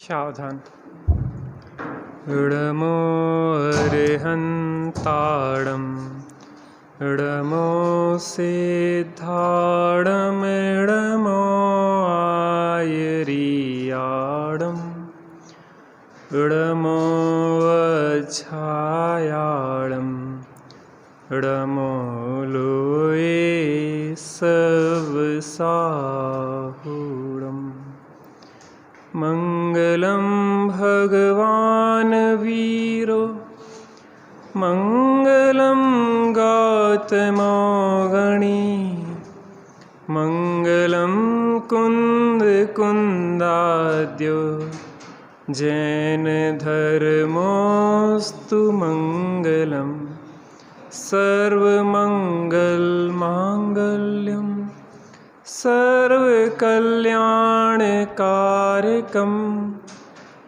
सावधान। इडमो अर्हन्ताडम् इडमो सिद्धाडम् इडमो आयरियाडम् इडमो वज्झायाडम् इडमो लोये सवसाहुडम्। मंगलम भगवान वीरो मंगलम गौतमो गणी मंगलम कुंद कुंदाद्यो जैन धर्मोस्तु मंगलम सर्वमंगल मांगल्यम सर्वकल्याणकारकं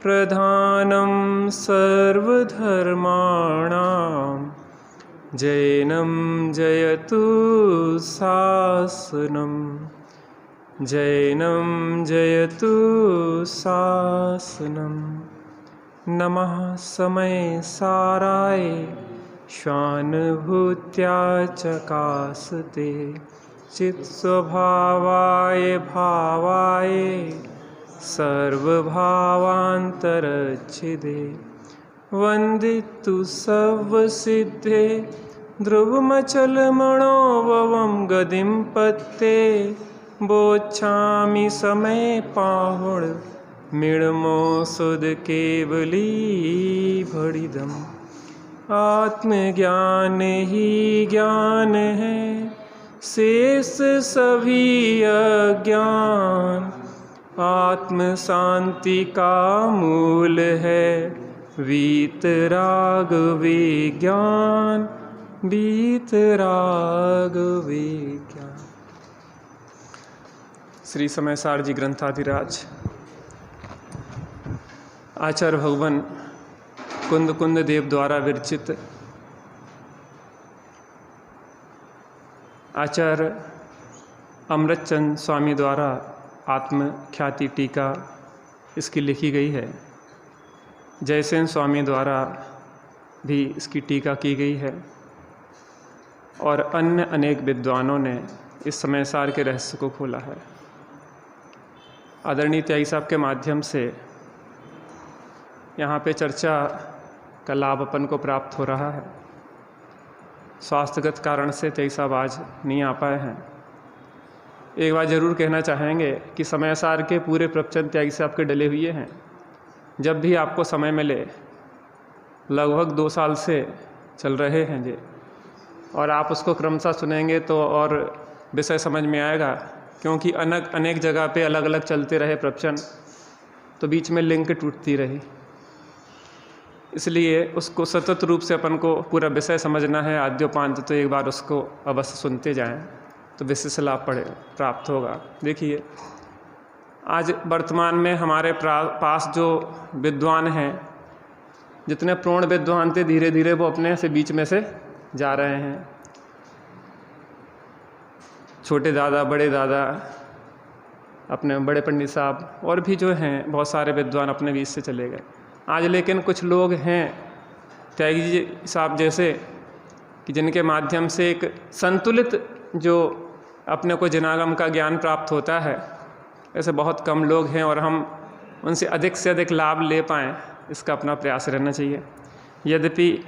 प्रधानं सर्वधर्माणां जैनं जयतु शासनं जैनं जयतु शासनं। नमः समय साराय स्वानुभूत्या चकासते चित्स्वभावाय भावाय सर्वभावान्तरच्छिदे वन्दितु सर्वसिद्धे ध्रुवमचलमणोभवं गतिं पत्ते बोच्छामि समय पाहुण मिणमो सुध केवली भड़िदम्। आत्मज्ञान ही ज्ञान है शेष सभी अज्ञान आत्म शांति का मूल है वीतराग विज्ञान वीतराग विज्ञान। श्री समय सार जी ग्रंथाधिराज आचार्य भगवान कुंद कुंद देव द्वारा विरचित आचार्य अमृतचंद स्वामी द्वारा आत्मख्याति टीका इसकी लिखी गई है। जयसेन स्वामी द्वारा भी इसकी टीका की गई है और अन्य अनेक विद्वानों ने इस समय सार के रहस्य को खोला है। आदरणीय त्यागी साहब के माध्यम से यहाँ पे चर्चा का लाभ अपन को प्राप्त हो रहा है। स्वास्थ्यगत कारण से त्यागी साहब आज नहीं आ पाए हैं। एक बात ज़रूर कहना चाहेंगे कि समय सार के पूरे प्रवचन त्यागी साहब के डले हुए हैं। जब भी आपको समय मिले, लगभग 2 साल से चल रहे हैं जी, और आप उसको क्रमशः सुनेंगे तो और विषय समझ में आएगा, क्योंकि अनेक जगह पे अलग अलग चलते रहे प्रवचन, तो बीच में लिंक टूटती रही। इसलिए उसको सतत रूप से अपन को पूरा विषय समझना है आद्योपांत, तो एक बार उसको अवश्य सुनते जाएं तो विशेष लाभ प्राप्त होगा। देखिए, आज वर्तमान में हमारे पास जो विद्वान हैं, जितने पूर्ण विद्वान थे, धीरे धीरे वो अपने से बीच में से जा रहे हैं। छोटे दादा, बड़े दादा, अपने बड़े पंडित साहब और भी जो हैं बहुत सारे विद्वान अपने बीच से चले गए। आज लेकिन कुछ लोग हैं त्यागी जी साहब जैसे कि जिनके माध्यम से एक संतुलित जो अपने को जनागम का ज्ञान प्राप्त होता है, ऐसे बहुत कम लोग हैं और हम उनसे अधिक से अधिक लाभ ले पाएँ, इसका अपना प्रयास रहना चाहिए। यद्यपि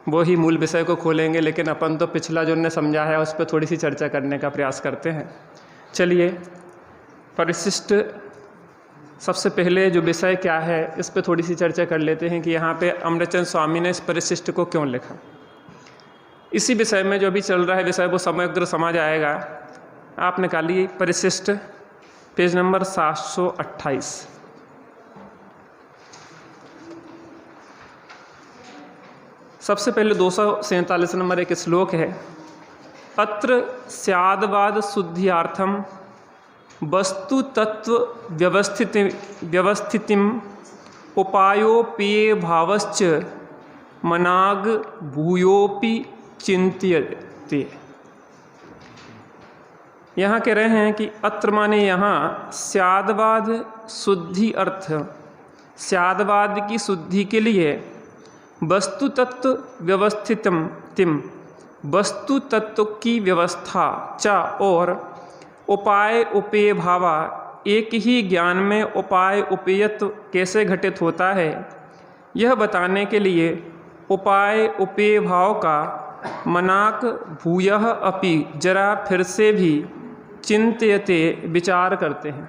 वो ही मूल विषय को खोलेंगे, लेकिन अपन तो पिछला जो उन्होंने समझा है उस पर थोड़ी सी चर्चा करने का प्रयास करते हैं। चलिए, परिशिष्ट सबसे पहले जो विषय क्या है इस पर थोड़ी सी चर्चा कर लेते हैं कि यहाँ पे अमृतचंद स्वामी ने इस परिशिष्ट को क्यों लिखा। इसी विषय में जो भी चल रहा है विषय वो समग्र समझ आएगा। आप निकालिए परिशिष्ट, पेज नंबर 728। सबसे पहले 247 नंबर एक श्लोक है। अत्र स्यादवाद शुद्धियार्थम वस्तु तत्व व्यवस्थितिम उपायोपेय भावश्च मनाग भूयोपि चिंत्यते। यहाँ कह रहे हैं कि अत्र माने यहाँ स्यादवाद शुद्धि अर्थ स्यादवाद की शुद्धि के लिए वस्तु तत्व व्यवस्थितम वस्तु तत्व की व्यवस्था च और उपाय उपेय भावा एक ही ज्ञान में उपाय उपेयत्व कैसे घटित होता है, यह बताने के लिए उपाय उपेय भाव का मनाक भूयः अपि जरा फिर से भी चिंत्यते विचार करते हैं।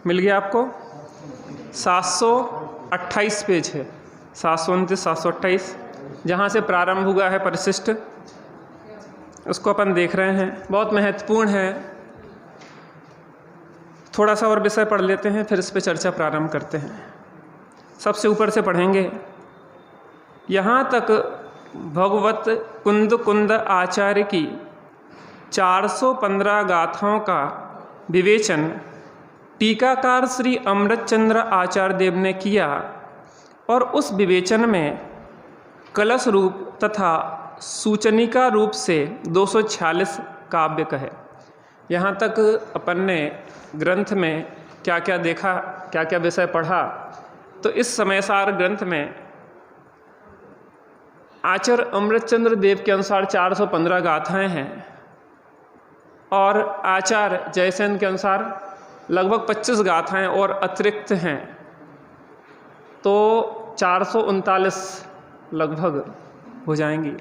मिल गया आपको? 728 पेज है, 729 728, जहाँ से प्रारंभ हुआ है परिशिष्ट, उसको अपन देख रहे हैं। बहुत महत्वपूर्ण है। थोड़ा सा और विषय पढ़ लेते हैं, फिर इस पर चर्चा प्रारंभ करते हैं। सबसे ऊपर से पढ़ेंगे। यहाँ तक भगवत कुंद आचार्य की 415 गाथाओं का विवेचन टीकाकार श्री अमृतचंद्र आचार्य देव ने किया और उस विवेचन में कलश रूप तथा सूचनिका रूप से 246 काव्य कहे। यहाँ तक अपन ने ग्रंथ में क्या क्या देखा, क्या क्या विषय पढ़ा, तो इस समयसार ग्रंथ में आचार्य अमृतचंद्र देव के अनुसार 415 गाथाएं हैं और आचार्य जयसेन के अनुसार लगभग 25 गाथाएं और अतिरिक्त हैं, तो 439 लगभग हो जाएंगी।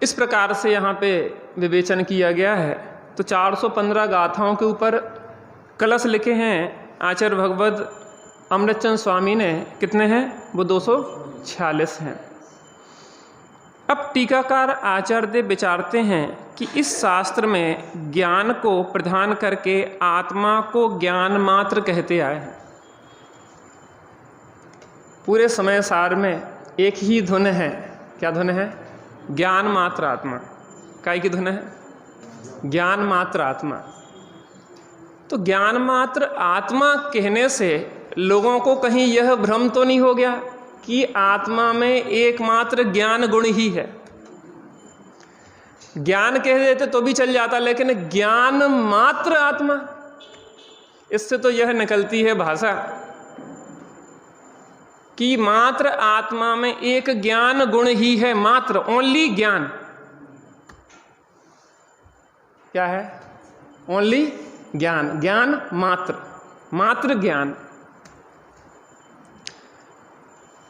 इस प्रकार से यहाँ पे विवेचन किया गया है। तो 415 गाथाओं के ऊपर कलश लिखे हैं आचार्य भगवत अमृतचंद स्वामी ने। कितने हैं वो? 246 हैं। अब टीकाकार आचार्य देव विचारते हैं कि इस शास्त्र में ज्ञान को प्रधान करके आत्मा को ज्ञान मात्र कहते आए हैं। पूरे समय सार में एक ही धुन है। क्या धुन है? ज्ञान मात्र आत्मा। काय की धुन है? ज्ञान मात्र आत्मा। तो ज्ञान मात्र आत्मा कहने से लोगों को कहीं यह भ्रम तो नहीं हो गया कि आत्मा में एकमात्र ज्ञान गुण ही है? ज्ञान कह देते तो भी चल जाता, लेकिन ज्ञान मात्र आत्मा, इससे तो यह निकलती है भाषा कि मात्र आत्मा में एक ज्ञान गुण ही है, मात्र, ओनली ज्ञान। क्या है? ओनली ज्ञान, ज्ञान मात्र, मात्र ज्ञान।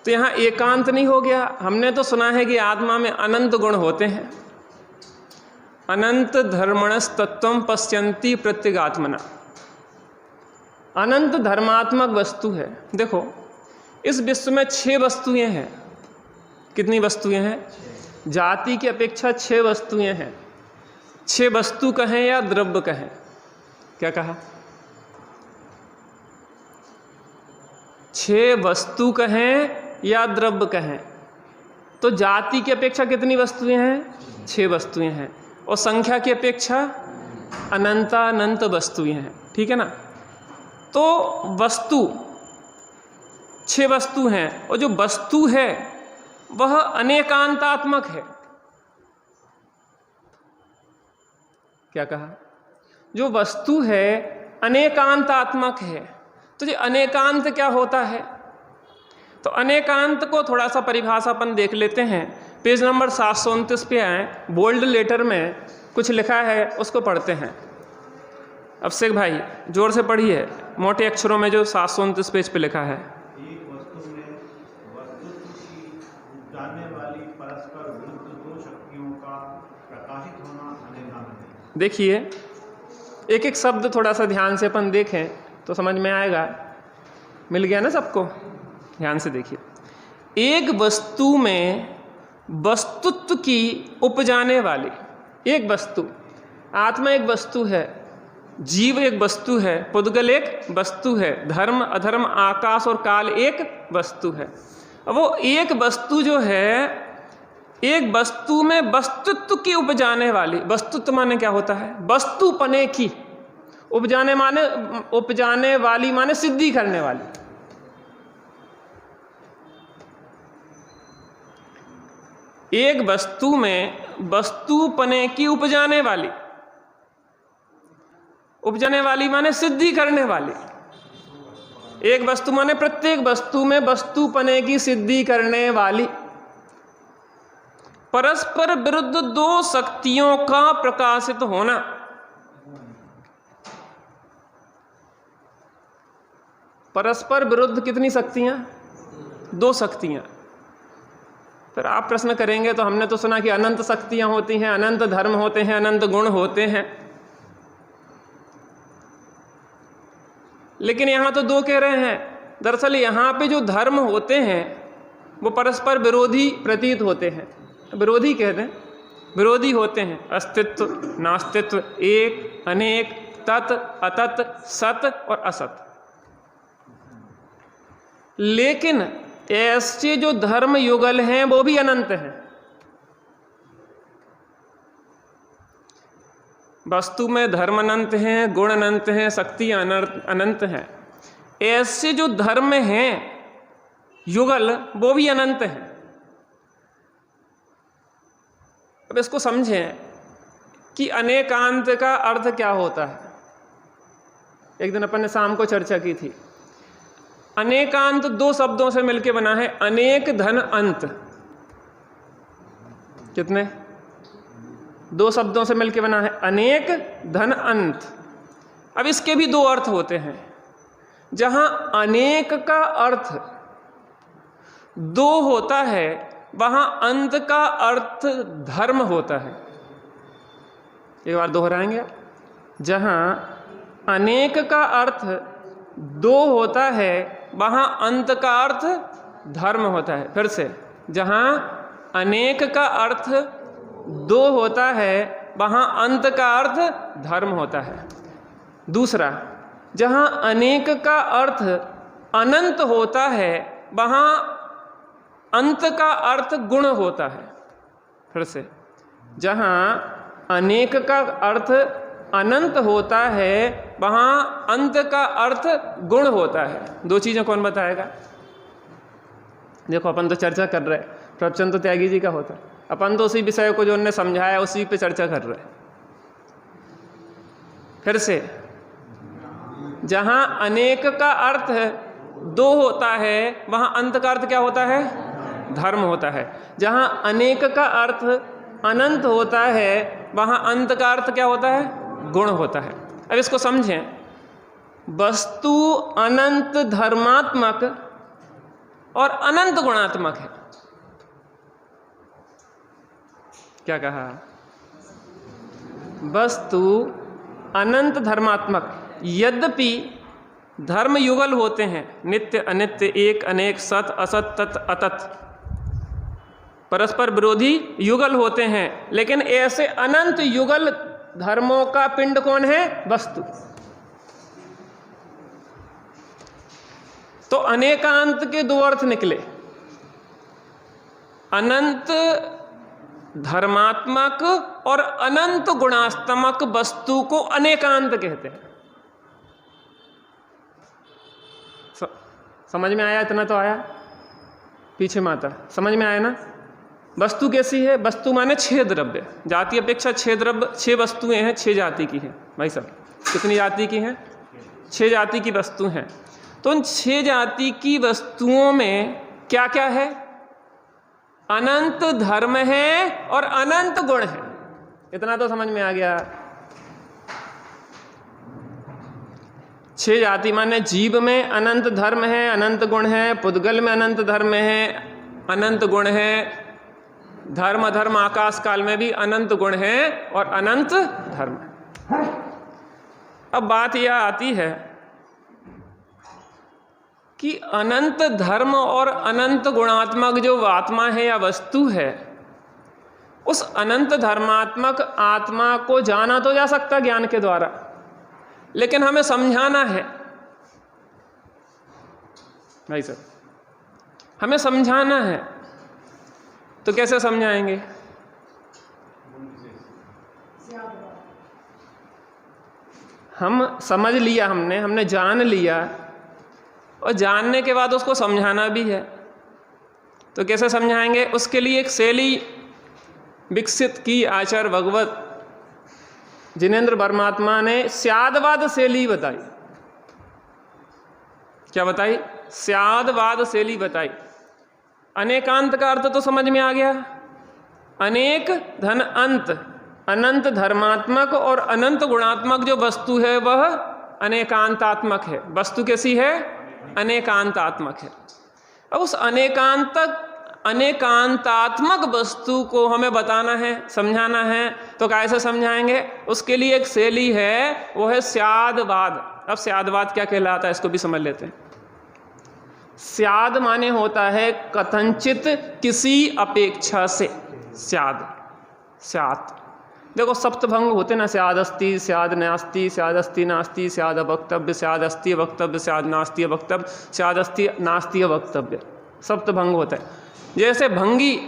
तो यहाँ एकांत नहीं हो गया। हमने तो सुना है कि आत्मा में अनंत गुण होते हैं। अनंत धर्मणस तत्वम पश्यन्ति प्रत्यगात्मना। अनंत धर्मात्मक वस्तु है। देखो, इस विश्व में 6 वस्तुएं हैं। कितनी वस्तुएं हैं? जाति की अपेक्षा 6 वस्तुएं हैं। 6 वस्तु कहें या द्रव्य कहें? क्या कहा? 6 वस्तु कहें या द्रव्य कहें? तो जाति की अपेक्षा कितनी वस्तुएं हैं? 6 वस्तुएं हैं। और संख्या की अपेक्षा अनंतानंत वस्तुएं हैं। ठीक है ना? तो वस्तु 6 वस्तु हैं, और जो वस्तु है वह अनेकांतात्मक है। क्या कहा? जो वस्तु है अनेकांतात्मक है। तो ये अनेकांत क्या होता है? तो अनेकांत को थोड़ा सा परिभाषा अपन देख लेते हैं। पेज नंबर 729 पे आए, बोल्ड लेटर में कुछ लिखा है, उसको पढ़ते हैं। अभिषेक भाई जोर से पढ़िए, मोटे अक्षरों में जो 729 पेज पे लिखा है। एक वस्तु में वस्तुत्व की उपजाने वाली परस्पर विरुद्ध 2 शक्तियों का प्रकाशित होना अनेकांत है। देखिए, एक एक शब्द थोड़ा सा ध्यान से अपन देखें तो समझ में आएगा। मिल गया ना सबको? ध्यान से देखिए। एक वस्तु में वस्तुत्व की उपजाने वाली एक वस्तु, आत्मा एक वस्तु है, जीव एक वस्तु है, पुद्गल एक वस्तु है, धर्म अधर्म आकाश और काल एक वस्तु है। अब वो एक वस्तु जो है, एक वस्तु में वस्तुत्व की उपजाने वाली, वस्तुत्व माने क्या होता है? वस्तुपने की, उपजाने माने, उपजाने वाली माने सिद्धि करने वाली। एक वस्तु में वस्तुपने की उपजाने वाली, उपजाने वाली माने सिद्धि करने वाली। एक वस्तु माने प्रत्येक वस्तु में वस्तुपने की सिद्धि करने वाली। परस्पर विरुद्ध दो शक्तियों का प्रकाशित होना। परस्पर विरुद्ध कितनी शक्तियां? दो शक्तियां। फिर आप प्रश्न करेंगे तो हमने तो सुना कि अनंत शक्तियां होती हैं, अनंत धर्म होते हैं, अनंत गुण होते हैं, लेकिन यहां तो दो कह रहे हैं। दरअसल यहां पे जो धर्म होते हैं वो परस्पर विरोधी प्रतीत होते हैं। विरोधी कहते हैं, विरोधी होते हैं। अस्तित्व, नास्तित्व, एक, अनेक, तत्, अतत्, सत और असत। लेकिन ऐसे जो धर्म युगल हैं वो भी अनंत हैं। वस्तु में धर्म अनंत हैं, गुण अनंत हैं, शक्तियां अनंत हैं। ऐसे जो धर्म हैं युगल वो भी अनंत हैं। अब इसको समझें कि अनेकांत का अर्थ क्या होता है। एक दिन अपन ने शाम को चर्चा की थी। अनेकांत दो शब्दों से मिलकर बना है, अनेक धन अंत। कितने? दो शब्दों से मिलकर बना है, अनेक धन अंत। अब इसके भी दो अर्थ होते हैं। जहां अनेक का अर्थ दो होता है वहां अंत का अर्थ धर्म होता है। एक बार दोहराएंगे। जहां अनेक का अर्थ दो होता है वहां अंत का अर्थ धर्म होता है। फिर से, जहां अनेक का अर्थ दो होता है वहां अंत का अर्थ धर्म होता है। दूसरा, जहां अनेक का अर्थ अनंत होता है वहां अंत का अर्थ गुण होता है। फिर से, जहां अनेक का अर्थ अनंत होता है वहां अंत का अर्थ गुण होता है। दो चीजें कौन बताएगा? देखो, अपन तो चर्चा कर रहे हैं, प्रवचन तो त्यागी जी का होता है। अपन तो उसी विषय को जो उन्होंने समझाया उसी पे चर्चा कर रहे हैं। फिर से, जहां अनेक का अर्थ दो होता है वहां अंत का अर्थ क्या होता है? धर्म होता है। जहां अनेक का अर्थ अनंत होता है वहां अंत का अर्थ क्या होता है? गुण होता है। अब इसको समझें। वस्तु अनंत धर्मात्मक और अनंत गुणात्मक है। क्या कहा? वस्तु अनंत धर्मात्मक। यद्यपि धर्म युगल होते हैं, नित्य अनित्य, एक अनेक, सत असत, तत् अतत्, परस्पर विरोधी युगल होते हैं, लेकिन ऐसे अनंत युगल धर्मों का पिंड कौन है? वस्तु। तो अनेकांत के दो अर्थ निकले। अनंत धर्मात्मक और अनंत गुणात्मक वस्तु को अनेकांत कहते हैं। समझ में आया? इतना तो आया। पीछे माता समझ में आया ना? वस्तु कैसी है? वस्तु माने छह द्रव्य। जाति अपेक्षा छह द्रव्य, छह वस्तुएं हैं, छह जाति की हैं। भाई साहब, कितनी जाति की हैं? छह जाति की वस्तु हैं। तो उन छह जाति की वस्तुओं में क्या क्या है? अनंत धर्म है और अनंत गुण है। इतना तो समझ में आ गया। छह जाति माने जीव में अनंत धर्म है, अनंत गुण है। पुद्गल में अनंत धर्म है, अनंत गुण है। धर्म अधर्म आकाश काल में भी अनंत गुण है और अनंत धर्म है। अब बात यह आती है कि अनंत धर्म और अनंत गुणात्मक जो आत्मा है या वस्तु है, उस अनंत धर्मात्मक आत्मा को जाना तो जा सकता ज्ञान के द्वारा, लेकिन हमें समझाना है। भाई साहब, हमें समझाना है। तो कैसे समझाएंगे? हम समझ लिया, हमने जान लिया, और जानने के बाद उसको समझाना भी है। तो कैसे समझाएंगे? उसके लिए एक शैली विकसित की आचार्य भगवत जिनेंद्र वर्मात्मा ने स्यादवाद शैली बताई। क्या बताई? स्यादवाद शैली बताई। अनेकांत का अर्थ तो समझ में आ गया। अनेक धन अंत, अनंत धर्मात्मक और अनंत गुणात्मक जो वस्तु है वह अनेकांतात्मक है। वस्तु कैसी है? अनेकांतात्मक है। अब उस अनेकांतात्मक वस्तु को हमें बताना है, समझाना है, तो कैसे समझाएंगे? उसके लिए एक शैली है, वो है स्यादवाद। अब स्यादवाद क्या कहलाता है इसको भी समझ लेते हैं। स्याद माने होता है कथनचित किसी अपेक्षा से। स्याद, स्यात्। देखो सप्तभंग होते ना, स्याद अस्ति, स्याद नास्ति, स्याद अस्ति नास्ति, स्याद अवक्तव्य, स्याद अस्ति अवक्तव्य, स्याद नास्ति अवक्तव्य, स्याद अस्ति नास्ति अवक्तव्य, सप्तभंग होता है। जैसे भंगी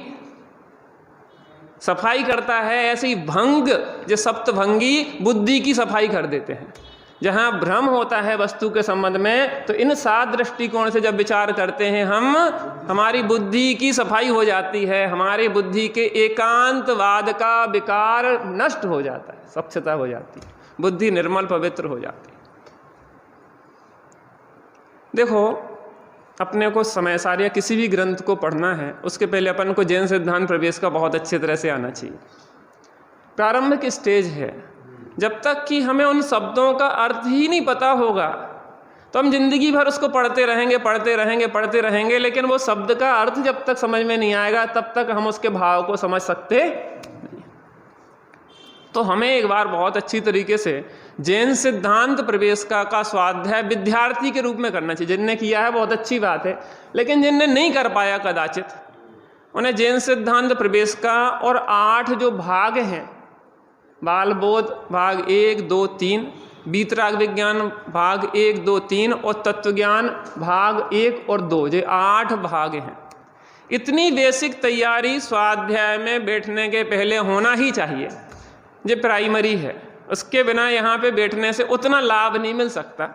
सफाई करता है, ऐसे ही भंग जो सप्तभंगी बुद्धि की सफाई कर देते हैं। जहाँ भ्रम होता है वस्तु के संबंध में, तो इन 7 दृष्टिकोण से जब विचार करते हैं हम, हमारी बुद्धि की सफाई हो जाती है, हमारी बुद्धि के एकांतवाद का विकार नष्ट हो जाता है, स्वच्छता हो जाती है, बुद्धि निर्मल पवित्र हो जाती है। देखो अपने को समय सार या किसी भी ग्रंथ को पढ़ना है, उसके पहले अपन को जैन सिद्धांत प्रवेश का बहुत अच्छी तरह से आना चाहिए। प्रारंभिक स्टेज है, जब तक कि हमें उन शब्दों का अर्थ ही नहीं पता होगा तो हम जिंदगी भर उसको पढ़ते रहेंगे, पढ़ते रहेंगे, पढ़ते रहेंगे, लेकिन वो शब्द का अर्थ जब तक समझ में नहीं आएगा तब तक हम उसके भाव को समझ सकते नहीं। तो हमें एक बार बहुत अच्छी तरीके से जैन सिद्धांत प्रवेश का स्वाध्याय विद्यार्थी के रूप में करना चाहिए। जिनने किया है बहुत अच्छी बात है, लेकिन जिनने नहीं कर पाया कदाचित, उन्हें जैन सिद्धांत प्रवेश का और 8 जो भाग हैं, बालबोध भाग 1, 2, 3, बीतराग विज्ञान भाग 1, 2, 3 और तत्वज्ञान भाग 1 और 2, ये 8 भाग हैं। इतनी बेसिक तैयारी स्वाध्याय में बैठने के पहले होना ही चाहिए। ये प्राइमरी है, उसके बिना यहाँ पे बैठने से उतना लाभ नहीं मिल सकता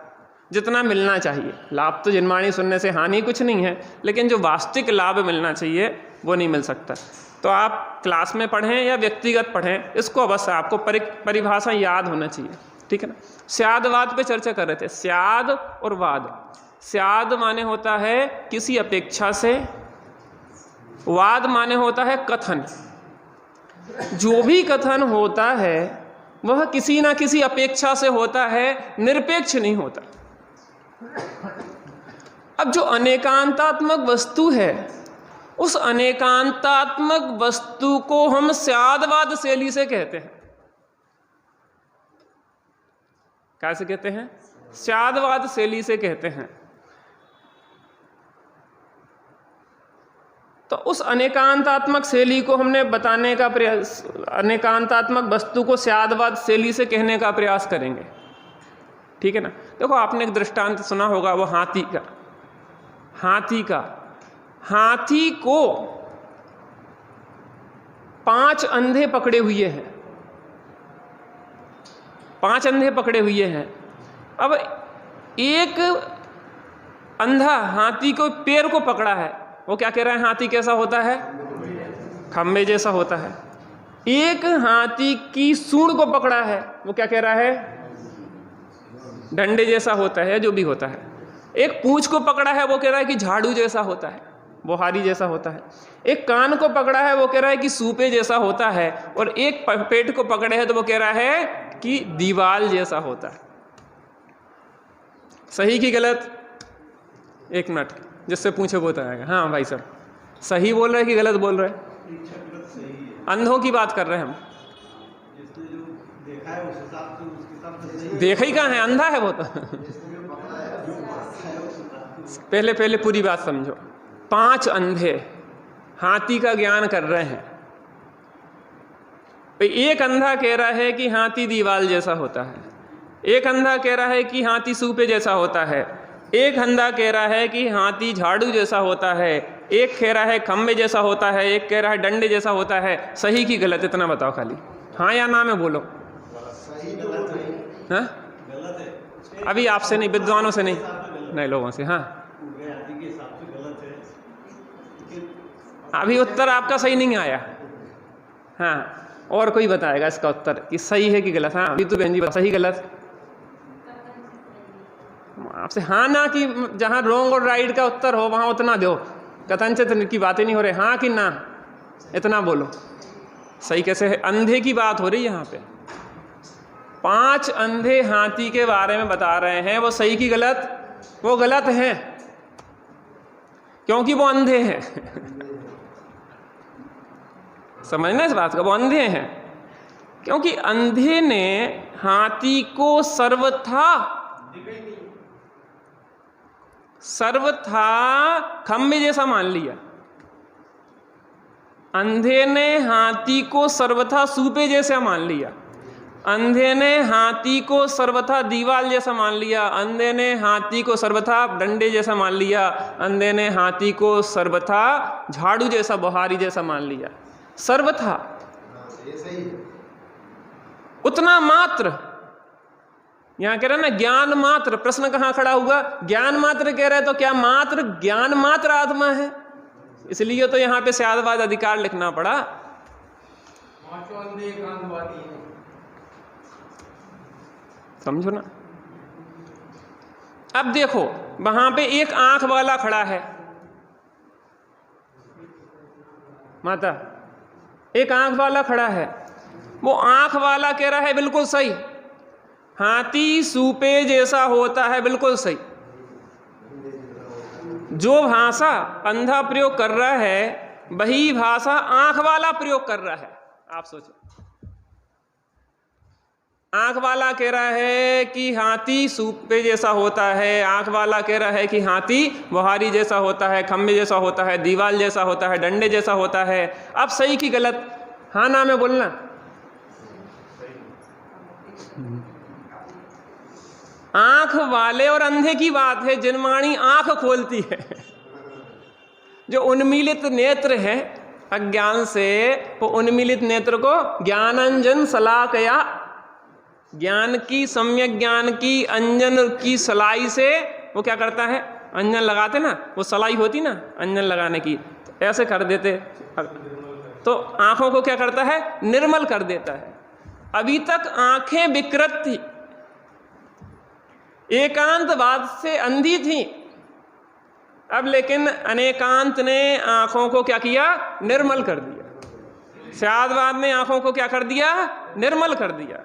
जितना मिलना चाहिए। लाभ तो जिनवाणी सुनने से हानि कुछ नहीं है, लेकिन जो वास्तविक लाभ मिलना चाहिए वो नहीं मिल सकता। तो आप क्लास में पढ़ें या व्यक्तिगत पढ़ें, इसको अवश्य आपको परिभाषा याद होना चाहिए, ठीक है ना। स्यादवाद पे चर्चा कर रहे थे, स्याद और वाद। स्याद माने होता है किसी अपेक्षा से, वाद माने होता है कथन। जो भी कथन होता है वह किसी ना किसी अपेक्षा से होता है, निरपेक्ष नहीं होता। अब जो अनेकांतात्मक वस्तु है, उस अनेकांतात्मक वस्तु को हम स्यादवाद शैली से कहते हैं। कैसे कहते हैं? स्यादवाद शैली से कहते हैं। तो उस अनेकांतात्मक शैली को हमने बताने का प्रयास, अनेकांतात्मक वस्तु को स्यादवाद शैली से कहने का प्रयास करेंगे, ठीक है ना। देखो आपने एक दृष्टांत सुना होगा, वो हाथी का। हाथी को 5 अंधे पकड़े हुए हैं, 5 अंधे पकड़े हुए हैं। अब एक अंधा हाथी को पैर को पकड़ा है, वो क्या कह रहा है? हाथी कैसा होता है? खम्बे जैसा होता है। एक हाथी की सूंड को पकड़ा है, वो क्या कह रहा है? डंडे जैसा होता है, जो भी होता है। एक पूंछ को पकड़ा है, वो कह रहा है कि झाड़ू जैसा होता है, बुहारी जैसा होता है। एक कान को पकड़ा है, वो कह रहा है कि सूपे जैसा होता है। और एक पेट को पकड़े है तो वो कह रहा है कि दीवाल जैसा होता है। सही कि गलत? एक मिनट, जिससे पूछे वो बताएगा। हाँ भाई साहब, सही बोल रहे कि गलत बोल रहे? अंधों की बात कर रहे हैं हम। देखा ही कहाँ है, अंधा है वो तो। पहले पूरी बात समझो। 5 अंधे हाथी का ज्ञान कर रहे हैं। एक अंधा कह रहा है कि हाथी दीवाल जैसा होता है, एक अंधा कह रहा है कि हाथी सूपे जैसा होता है, एक अंधा कह रहा है कि हाथी झाड़ू जैसा होता है, एक कह रहा है खम्बे जैसा होता है, एक कह रहा है डंडे जैसा होता है। सही कि गलत इतना बताओ खाली, हाँ या ना में बोलो। हाँ? अभी आपसे नहीं, विद्वानों से नहीं, नए लोगों से। हाँ, अभी उत्तर आपका सही नहीं आया। हाँ, और कोई बताएगा इसका उत्तर कि सही है कि गलत? हाँ अभी तो बहन जी सही गलत आपसे हाँ ना कि जहाँ रॉन्ग और राइट का उत्तर हो वहाँ उतना दो, कथनचित की बातें नहीं हो रही, हाँ कि ना इतना बोलो। सही कैसे है? अंधे की बात हो रही है यहाँ पे। 5 अंधे हाथी के बारे में बता रहे हैं, वो सही की गलत? वो गलत हैं क्योंकि वो अंधे हैं। समझना इस बात का, वो अंधे हैं क्योंकि अंधे ने हाथी को सर्वथा खंबे जैसा मान लिया। अंधे ने हाथी को सर्वथा सूपे जैसा मान लिया। अंधे ने हाथी को सर्वथा दीवाल जैसा मान लिया। अंधे ने हाथी को सर्वथा डंडे जैसा मान लिया। अंधे ने हाथी को सर्वथा झाड़ू जैसा, बुहारी जैसा मान लिया। सर्वथा उतना मात्र, यहां कह रहे ना ज्ञान मात्र। प्रश्न कहां खड़ा हुआ? ज्ञान मात्र कह रहे तो क्या मात्र ज्ञान मात्र आत्मा है? इसलिए तो यहां पे स्यादवाद अधिकार लिखना पड़ा। समझो ना। अब देखो वहां पे एक आंख वाला खड़ा है माता, एक आंख वाला खड़ा है। वो आंख वाला कह रहा है बिल्कुल सही, हाथी सूपे जैसा होता है, बिल्कुल सही। जो भाषा अंधा प्रयोग कर रहा है वही भाषा आंख वाला प्रयोग कर रहा है। आप सोचो, आंख वाला कह रहा है कि हाथी सूपे जैसा होता है, आंख वाला कह रहा है कि हाथी बुहारी जैसा होता है, खम्बे जैसा होता है, दीवाल जैसा होता है, डंडे जैसा होता है। अब सही की गलत? हाँ ना में बोलना। आंख वाले और अंधे की बात है। जिनवाणी आंख खोलती है, जो उन्मीलित नेत्र है अज्ञान से, वो उन्मीलित नेत्र को ज्ञानांजन सलाकया, ज्ञान की, सम्यक ज्ञान की अंजन की सलाई से वो क्या करता है? अंजन लगाते ना, वो सलाई होती ना अंजन लगाने की, तो ऐसे कर देते तो आंखों को क्या करता है? निर्मल कर देता है। अभी तक आंखें विकृत थी, एकांतवाद से अंधी थी। अब लेकिन अनेकांत ने आंखों को क्या किया? निर्मल कर दिया। स्यादवाद ने आंखों को क्या कर दिया? निर्मल कर दिया।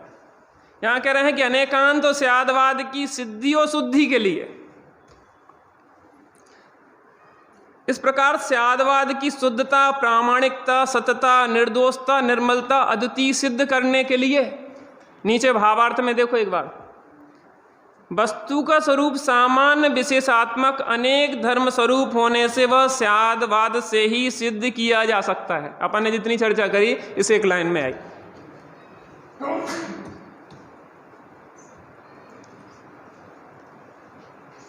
यहां कह रहे हैं कि अनेकांत और स्यादवाद की सिद्धि और शुद्धि के लिए, इस प्रकार स्यादवाद की शुद्धता, प्रामाणिकता, सत्यता, निर्दोषता, निर्मलता, अद्वितीय सिद्ध करने के लिए नीचे भावार्थ में देखो एक बार, वस्तु का स्वरूप सामान्य विशेषात्मक अनेक धर्म स्वरूप होने से वह स्यादवाद से ही सिद्ध किया जा सकता है। अपन ने जितनी चर्चा करी इस एक लाइन में आई।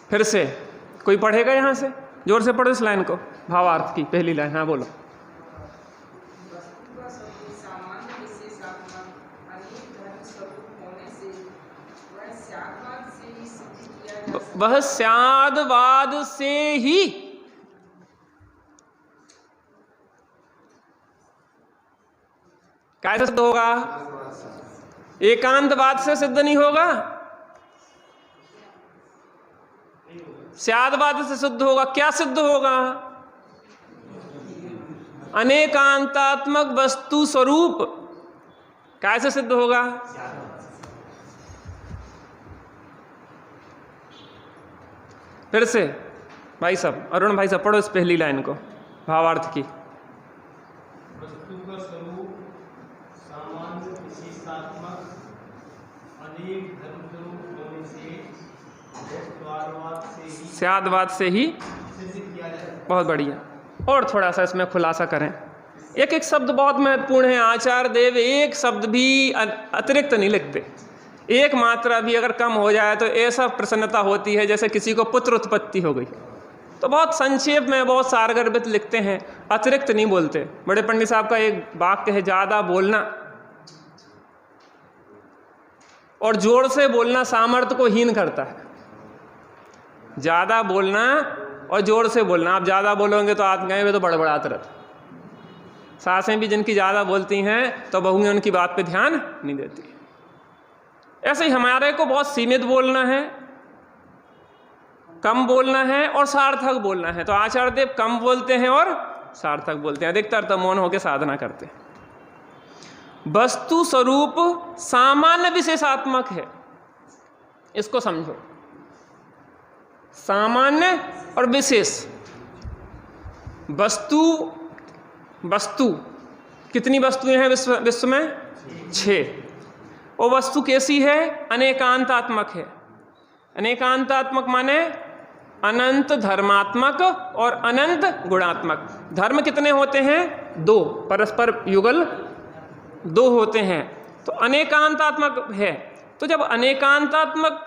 फिर से कोई पढ़ेगा यहां से? जोर से पढ़ो इस लाइन को, भावार्थ की पहली लाइन। हाँ बोलो। वह स्यादवाद से ही, कैसे सिद्ध होगा? एकांतवाद से सिद्ध नहीं होगा, स्यादवाद से सिद्ध होगा। क्या सिद्ध होगा? अनेकांतात्मक वस्तु स्वरूप। कैसे सिद्ध होगा? फिर से भाई साहब, अरुण भाई साहब पढ़ो इस पहली लाइन को, भावार्थ की। वस्तु का स्वरूप सामान्य विशेषात्मक अनेक धर्म स्वरूप होने से स्यादवाद से ही सिद्ध किया जाए। बहुत बढ़िया। और थोड़ा सा इसमें खुलासा करें। एक एक शब्द बहुत महत्वपूर्ण है। आचार्य देव एक शब्द भी अतिरिक्त नहीं लिखते। एक मात्रा भी अगर कम हो जाए तो ऐसा प्रसन्नता होती है जैसे किसी को पुत्र उत्पत्ति हो गई। तो बहुत संक्षेप में, बहुत सारगर्भित लिखते हैं, अतिरिक्त नहीं बोलते। बड़े पंडित साहब का एक वाक्य है, ज़्यादा बोलना और जोर से बोलना सामर्थ्य को हीन करता है। ज़्यादा बोलना और जोर से बोलना, आप ज़्यादा बोलोगे तो आप गए हुए तो बड़बड़ाते रहते। सासें भी जिनकी ज़्यादा बोलती हैं तो बहुएं उनकी बात पे ध्यान नहीं देती। ऐसे ही हमारे को बहुत सीमित बोलना है, कम बोलना है और सार्थक बोलना है। तो आचार्य देव कम बोलते हैं और सार्थक बोलते हैं, अधिकतर तो मौन होकर साधना करते हैं। वस्तु स्वरूप सामान्य विशेषात्मक है, इसको समझो। सामान्य और विशेष। वस्तु कितनी वस्तुएं हैं विश्व में? 6। वो वस्तु कैसी है? अनेकांतात्मक है। अनेकांतात्मक माने अनंत धर्मात्मक और अनंत गुणात्मक। धर्म कितने होते हैं? 2, परस्पर युगल 2 होते हैं, तो अनेकांतात्मक है। तो जब अनेकांतात्मक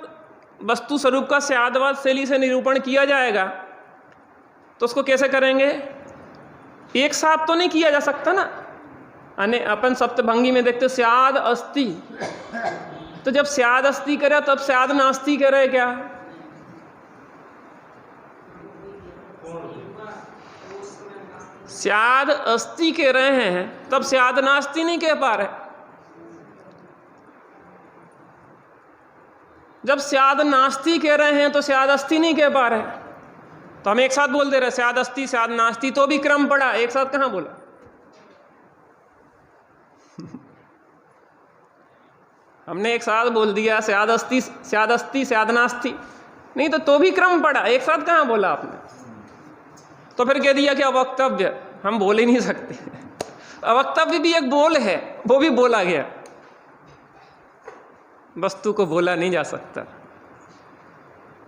वस्तु स्वरूप का स्यादवाद शैली से निरूपण किया जाएगा तो उसको कैसे करेंगे? एक साथ तो नहीं किया जा सकता ना। अपन सप्तभंगी में देखते स्याद अस्ति, तो जब स्याद अस्ति करे तब स्याद नास्ति करे क्या? स्याद अस्ति कह रहे हैं तब स्याद नास्ति नहीं कह पा रहे। जब स्याद नास्ति कह रहे हैं तो स्याद अस्ति नहीं कह पा रहे, तो हम एक साथ बोल दे रहे स्याद अस्ति स्याद नास्ति, तो भी क्रम पड़ा, एक साथ कहां बोला? हमने एक साथ बोल दिया स्याद अस्ति स्याद नास्ति, नहीं तो भी क्रम पड़ा, एक साथ कहां बोला आपने? तो फिर कह दिया कि अवक्तव्य, हम बोल ही नहीं सकते। अवक्तव्य भी एक बोल है, वो भी बोला गया, वस्तु को बोला नहीं जा सकता।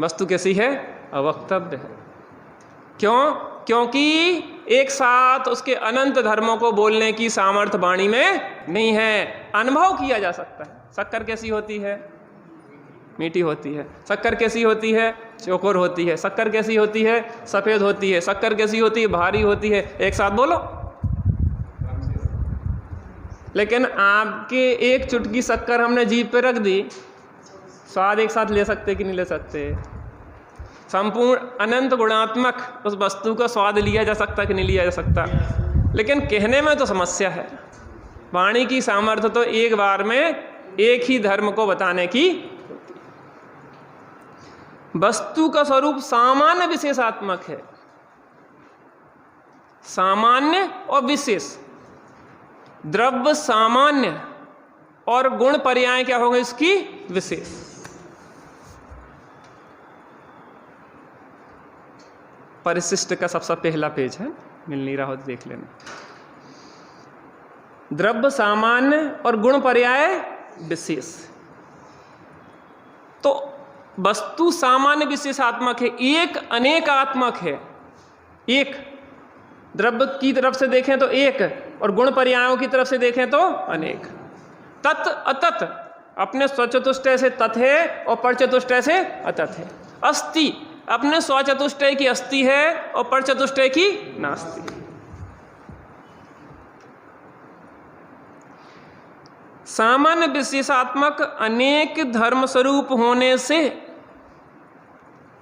वस्तु कैसी है? अवक्तव्य है। क्यों? क्योंकि एक साथ उसके अनंत धर्मों को बोलने की सामर्थ्य वाणी में नहीं है। अनुभव किया जा सकता है। शक्कर कैसी होती है? मीठी होती है। शक्कर कैसी होती है? चौकोर होती है। शक्कर कैसी होती है? सफ़ेद होती है। शक्कर कैसी होती है? भारी होती है। एक साथ बोलो। लेकिन आपके एक चुटकी शक्कर हमने जीभ पे रख दी, स्वाद एक साथ ले सकते कि नहीं ले सकते? संपूर्ण अनंत गुणात्मक उस वस्तु का स्वाद लिया जा सकता कि नहीं लिया जा सकता? लेकिन कहने में तो समस्या है। वाणी की सामर्थ्य तो एक बार में एक ही धर्म को बताने की। वस्तु का स्वरूप सामान्य विशेषात्मक है। सामान्य और विशेष। द्रव्य सामान्य और गुण पर्याय क्या होगा इसकी? विशेष। परिशिष्ट का सबसे पहला पेज है, मिल नहीं रहा हो तो देख लेना। द्रव्य सामान्य और गुण पर्याय विशेष। तो वस्तु सामान्य विशेषात्मक है, एक अनेकात्मक है। एक द्रव्य की तरफ से देखें तो एक, और गुण पर्यायों की तरफ से देखें तो अनेक। तत् अतत् अपने स्वचतुष्टय से तत् है और परचतुष्टय से अतत् है। अस्ति अपने स्वचतुष्टय की अस्ति है और परचतुष्टय की नास्ति। सामान्य विशेषात्मक अनेक धर्म स्वरूप होने से,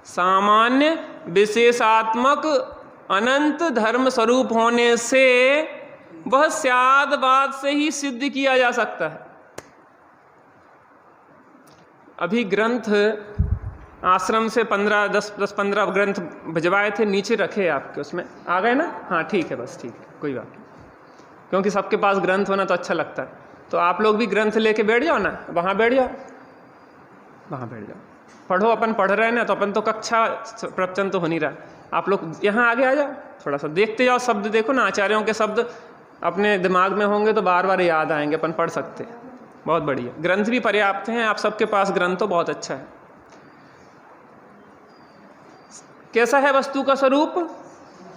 सामान्य विशेषात्मक अनंत धर्म स्वरूप होने से वह स्यादवाद से ही सिद्ध किया जा सकता है। अभी ग्रंथ आश्रम से 10-15 ग्रंथ भिजवाए थे, नीचे रखे आपके, उसमें आ गए ना? हाँ ठीक है, बस ठीक है, कोई बात नहीं। क्योंकि सबके पास ग्रंथ होना तो अच्छा लगता है। तो आप लोग भी ग्रंथ लेके बैठ जाओ ना, वहाँ बैठ जाओ, वहाँ बैठ जाओ, पढ़ो। अपन पढ़ रहे हैं ना, तो अपन तो कक्षा प्रवचन तो हो नहीं रहा। आप लोग यहाँ आगे आ जाओ, थोड़ा सा देखते जाओ, शब्द देखो ना। आचार्यों के शब्द अपने दिमाग में होंगे तो बार बार याद आएंगे, अपन पढ़ सकते हैं। बहुत बढ़िया, ग्रंथ भी पर्याप्त हैं, आप सबके पास ग्रंथ तो बहुत अच्छा है। कैसा है वस्तु का स्वरूप?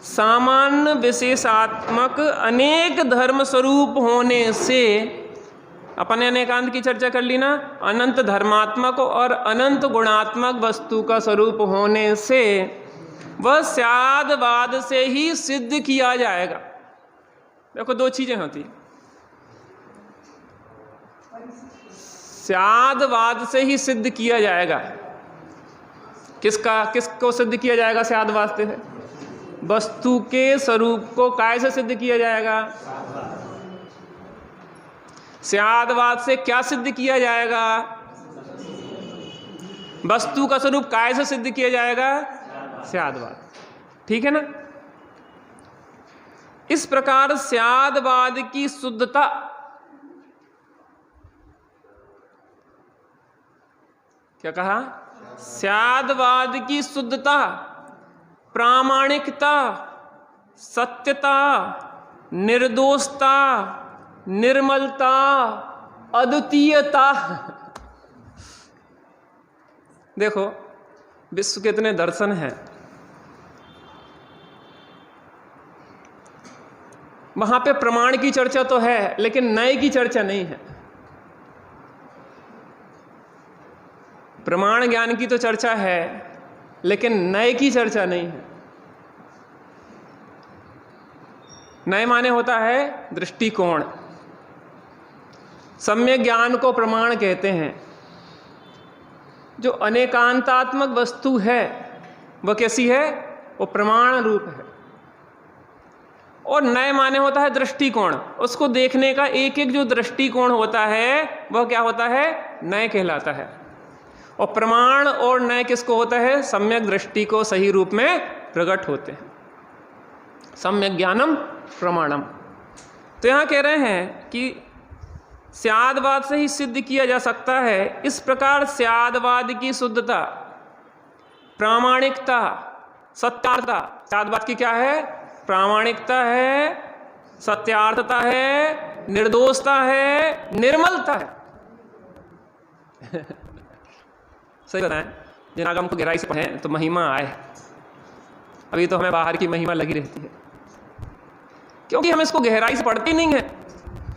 सामान्य विशेषात्मक अनेक धर्म स्वरूप होने से, अपन ने अनेकांत की चर्चा कर ली ना, अनंत धर्मात्मक और अनंत गुणात्मक वस्तु का स्वरूप होने से वह स्यादवाद से ही सिद्ध किया जाएगा। देखो दो चीजें होती, स्यादवाद से ही सिद्ध किया जाएगा। किसको सिद्ध किया जाएगा? स्यादवाद से। वस्तु के स्वरूप को काय से सिद्ध किया जाएगा? स्यादवाद से क्या सिद्ध किया जाएगा? वस्तु का स्वरूप काय से सिद्ध किया जाएगा? स्यादवाद। ठीक है ना? इस प्रकार स्यादवाद की शुद्धता क्या कहा? स्यादवाद की शुद्धता, प्रामाणिकता, सत्यता, निर्दोषता, निर्मलता, अद्वितीयता। देखो विश्व के इतने दर्शन हैं, वहां पे प्रमाण की चर्चा तो है लेकिन नए की चर्चा नहीं है। प्रमाण ज्ञान की तो चर्चा है लेकिन नए की चर्चा नहीं है। नए माने होता है दृष्टिकोण। सम्यक ज्ञान को प्रमाण कहते हैं। जो अनेकांतात्मक वस्तु है वह कैसी है? वो प्रमाण रूप है। और नए माने होता है दृष्टिकोण। उसको देखने का एक एक जो दृष्टिकोण होता है वह क्या होता है? नए कहलाता है। और प्रमाण और नए किसको होता है? सम्यक दृष्टि को सही रूप में प्रकट होते हैं। सम्यक ज्ञानम प्रमाणम। तो यहाँ कह रहे हैं कि स्यादवाद से ही सिद्ध किया जा सकता है। इस प्रकार स्यादवाद की शुद्धता, प्रामाणिकता, सत्यार्थता। स्यादवाद की क्या है? प्रामाणिकता है, सत्यार्थता है, निर्दोषता है, निर्मलता है। सही बताएं? जिन आगम को गहराई से पढ़ें तो महिमा आए। अभी तो हमें बाहर की महिमा लगी रहती है क्योंकि हम इसको गहराई से पढ़ते नहीं है।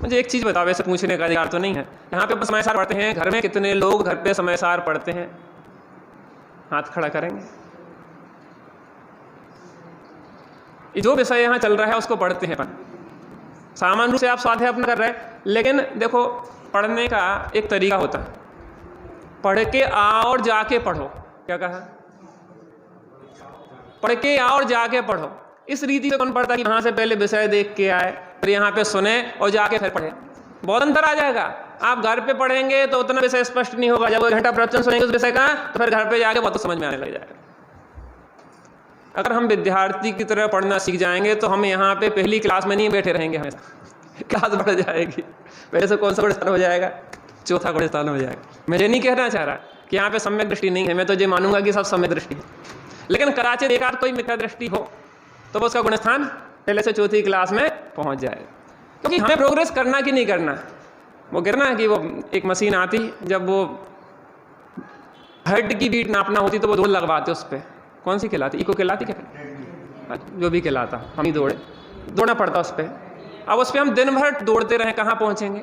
मुझे एक चीज़ बताओ, वैसे पूछने का अधिकार तो नहीं है। यहाँ पे समय सार पढ़ते हैं, घर में कितने लोग घर पे समय सार पढ़ते हैं? हाथ खड़ा करेंगे। जो विषय यहाँ चल रहा है उसको पढ़ते हैं। सामान्य रूप से आप स्वाध्याय अपना कर रहे हैं, लेकिन देखो पढ़ने का एक तरीका होता है। पढ़ के आओ और जाके पढ़ो। क्या कहा? पढ़ के आओ और जाके पढ़ो। इस रीति से कौन पढ़ता है कि वहाँ से पहले विषय देख के आए फिर यहाँ पे सुने और जाके फिर पढ़े? बहुत अंतर आ जाएगा। आप घर पे पढ़ेंगे तो उतना विषय स्पष्ट नहीं होगा। जब 1 घंटा प्रवचन सुनेंगे उस विषय का तो फिर घर पे जाके बहुत समझ में आने लग जाएगा। अगर हम विद्यार्थी की तरह पढ़ना सीख जाएंगे तो हम यहाँ पे पहली क्लास में नहीं बैठे रहेंगे, हमेशा क्लास बढ़ जाएगी। पहले से कौन सा स्थान हो जाएगा? चौथा बड़े स्थान हो जाएगा। मैं ये नहीं कहना चाह रहा कि यहाँ पे सम्यक दृष्टि नहीं है। मैं तो ये मानूंगा कि सब सम्यक दृष्टि है, लेकिन कराचे एक आध कोई मिथ्या दृष्टि हो तो वो उसका गुणस्थान पहले से चौथी क्लास में पहुँच जाएगा। क्योंकि हमें प्रोग्रेस करना कि नहीं करना, वो कहना है कि वो एक मशीन आती, जब वो हेड की बीट नापना होती तो वो दौड़ लगवाते उस पर। कौन सी कहलाती? इको कहलाती क्या? जो भी कहलाता, हम ही दौड़ना पड़ता उस पर। अब उस पर हम दिन भर दौड़ते रहे, कहाँ पहुँचेंगे?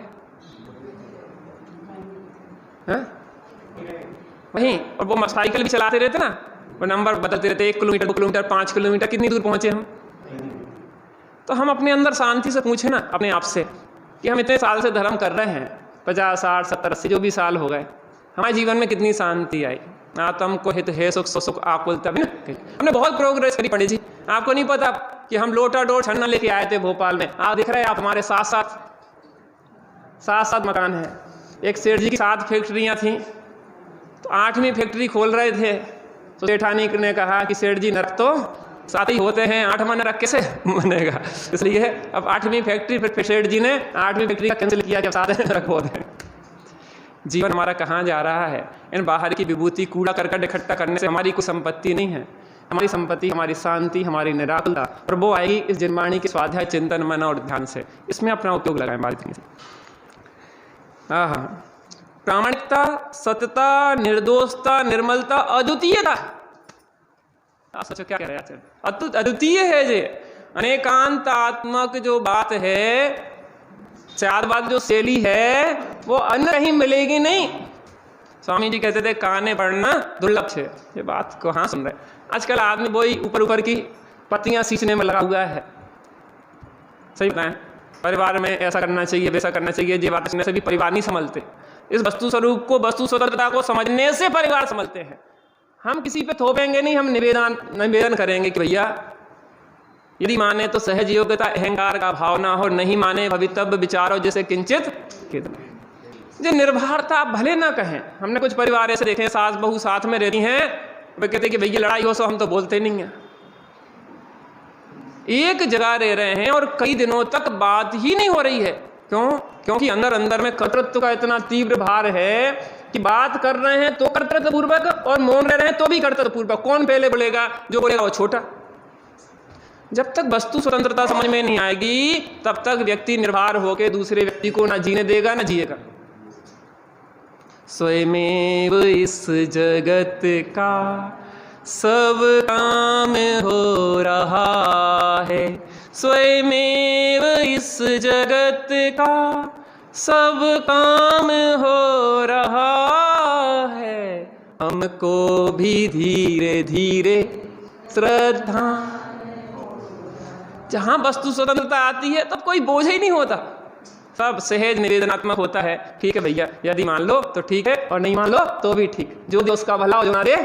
वहीं। और वो साइकिल भी चलाते रहते ना, वो नंबर बदलते रहते, 1 किलोमीटर 2 किलोमीटर 5 किलोमीटर, कितनी दूर पहुँचे हम? तो हम अपने अंदर शांति से पूछे ना अपने आप से कि हम इतने साल से धर्म कर रहे हैं, 50 60 70 80 जो भी साल हो गए, हमारे जीवन में कितनी शांति आई? आत्म को हित है सुख सुख आकुलता। हमने बहुत प्रोग्रेस करी पंडित जी। आपको नहीं पता कि हम लोटा डोर छन्ना लेके आए थे भोपाल में। आप दिख रहे हैं, आप हमारे साथ साथ मकान है। एक सेठ जी की 7 फैक्ट्रियाँ थीं, तो 8वीं फैक्ट्री खोल रहे थे तो सेठानी ने कहा कि सेठ जी नरक तो 7 ही होते हैं, 8वां नरक कैसे बनेगा? इसलिए अब 8वीं फैक्ट्री, फिर सेठ जी ने 8वीं फैक्ट्री का कैंसिल किया, जब 7 नरक होते हैं। जीवन हमारा कहाँ जा रहा है? इन बाहर की विभूति कूड़ा करकट इकट्ठा करने से हमारी कोई संपत्ति नहीं है। हमारी संपत्ति, हमारी शांति, हमारी निराकुलता, और वो आएगी इस जिनवाणी के स्वाध्याय, चिंतन, मन और ध्यान से। इसमें अपना उपयोग लगाएं बात। हाँ, प्रामाणिकता, सत्यता, निर्दोषता, निर्मलता, अद्वितीयता। आप सोचो क्या कह रहे हैं? अद्वितीय है जे, अनेकांतात्मक जो बात है, स्यादवाद जो शैली है वो अन्य कहीं मिलेगी नहीं। स्वामी जी कहते थे काने पढ़ना दुर्लभ है। ये बात को हाँ सुन रहे। आजकल आदमी वही ऊपर की पत्तियां सींचने में लगा हुआ है। सही बताएं? परिवार में ऐसा करना चाहिए, वैसा करना चाहिए, ये बात सुनने से भी परिवार नहीं समझते। इस वस्तु स्वरूप को, वस्तु स्वतंत्रता को समझने से परिवार समझते हैं। हम किसी पे थोपेंगे नहीं, हम निवेदन करेंगे कि भैया यदि माने तो सहज योग्यता अहंकार का भाव ना हो, नहीं माने भवितव्य विचारो जैसे किंचित कितना। जो निर्भरता आप भले ना कहें, हमने कुछ परिवार ऐसे देखे सास बहू साथ में रहती हैं, वे कहते कि भैया लड़ाई हो सो हम तो बोलते नहीं हैं। एक जगह रह रहे हैं और कई दिनों तक बात ही नहीं हो रही है। क्यों? क्योंकि अंदर अंदर में कर्तृत्व का इतना तीव्र भार है कि बात कर रहे हैं तो कर्तृत्व पूर्वक और मौन रह रहे हैं तो भी कर्तृत्व पूर्वक। कौन पहले बोलेगा? जो बोलेगा वो छोटा। जब तक वस्तु स्वतंत्रता समझ में नहीं आएगी तब तक व्यक्ति निर्भर होकर दूसरे व्यक्ति को ना जीने देगा ना जिएगा। स्वयमेव इस जगत का सब काम हो रहा है, स्वयमेव इस जगत का सब काम हो रहा है, हमको भी धीरे धीरे श्रद्धा। जहाँ वस्तु स्वतंत्रता आती है तब कोई बोझ ही नहीं होता, सब सहज निवेदनात्मक होता है। ठीक है भैया, यदि मान लो तो ठीक है और नहीं मान लो तो भी ठीक, जो दे उसका भला हो जो ना दे।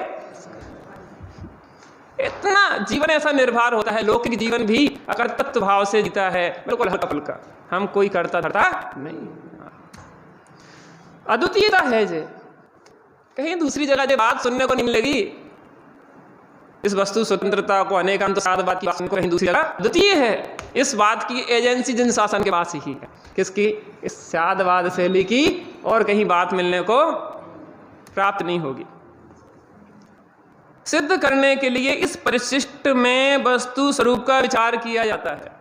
इतना जीवन ऐसा निर्भर होता है। लौकिक जीवन भी अकर्तृत्व भाव से जीता है, बिल्कुल हल्का फुल्का, हम कोई करता धरता नहीं। अद्वितीयता है जे, कहीं दूसरी जगह जो बात सुनने को नहीं मिलेगी। इस वस्तु स्वतंत्रता को अनेकांत साधवाद की बात सुनने को कहीं दूसरी जगह द्वितीय है। इस बात की एजेंसी जिन शासन के पास ही है। किसकी? इस साधवाद शैली की, और कहीं बात मिलने को प्राप्त नहीं होगी। सिद्ध करने के लिए इस परिशिष्ट में वस्तु स्वरूप का विचार किया जाता है।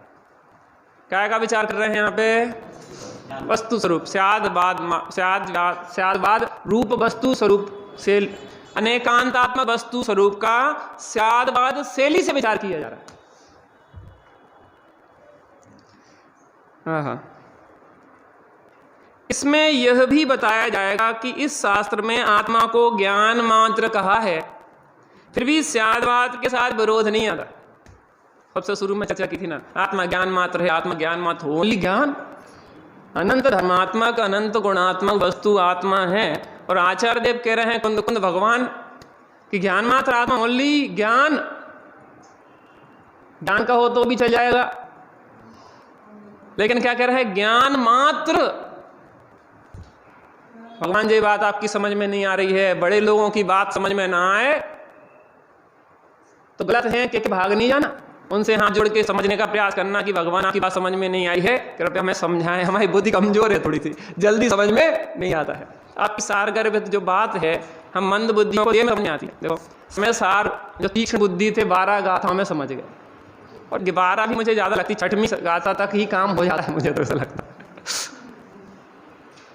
क्या का विचार कर रहे हैं यहाँ पे? वस्तु स्वरूप, स्यादवाद रूप वस्तु स्वरूप से, अनेकांतात्मक वस्तु स्वरूप का स्यादवाद शैली से विचार किया जा रहा है। इसमें यह भी बताया जाएगा कि इस शास्त्र में आत्मा को ज्ञान मात्र कहा है, फिर भी स्यादवाद के साथ विरोध नहीं आता। सबसे शुरू में चर्चा की थी ना, आत्मा ज्ञान मात्र है, आत्मा ज्ञान मात्र, ओनली ज्ञान। अनंत धर्मात्मक अनंत गुणात्मक वस्तु आत्मा है। और आचार्य देव कह रहे हैं कुंद कुंद भगवान कि ज्ञान मात्र आत्मा, ओनली ज्ञान। ज्ञान का हो तो भी चल जाएगा, लेकिन क्या कह रहे हैं? ज्ञान मात्र। भगवान जी बात आपकी समझ में नहीं आ रही है, बड़े लोगों की बात समझ में ना आए तो गलत है कि भाग नहीं जाना, उनसे हाथ जोड़ के समझने का प्रयास करना कि भगवान आपकी बात समझ में नहीं आई है, कृपया हमें समझाएं, हमारी बुद्धि कमजोर है, थोड़ी सी जल्दी समझ में नहीं आता है। आपकी सारगर्भित जो बात है हम मंद बुद्धियों को समझ नहीं आती है। देखो इसमें सार जो तीक्ष्ण बुद्धि थे 12 गाथाओं में समझ गए, और 12 भी मुझे ज़्यादा लगती, 6वीं गाथा तक ही काम हो जाता है, मुझे तो ऐसा लगता है।